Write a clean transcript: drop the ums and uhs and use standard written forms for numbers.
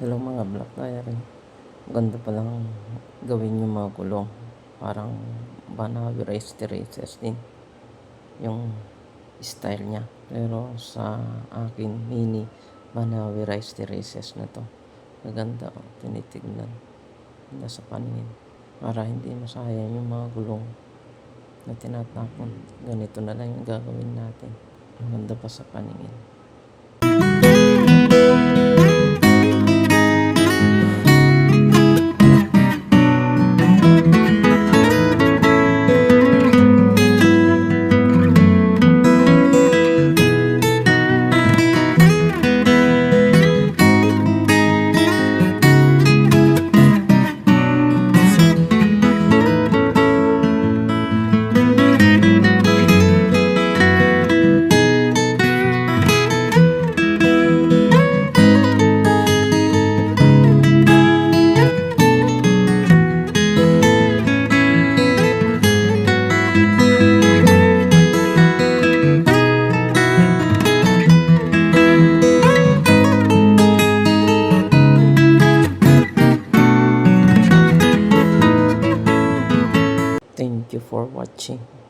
Hello mga Black Diary. Ganda palang gawin yung mga gulong. Parang Banawi Race Terraces din yung style niya. Pero sa akin, mini Banawi Rice Terraces na to. Maganda o, tinitignan. Ganda sa paningin. Para hindi masayang yung mga gulong na tinatapon. Ganito na lang yung gagawin natin. Maganda pa sa paningin. Thank you for watching.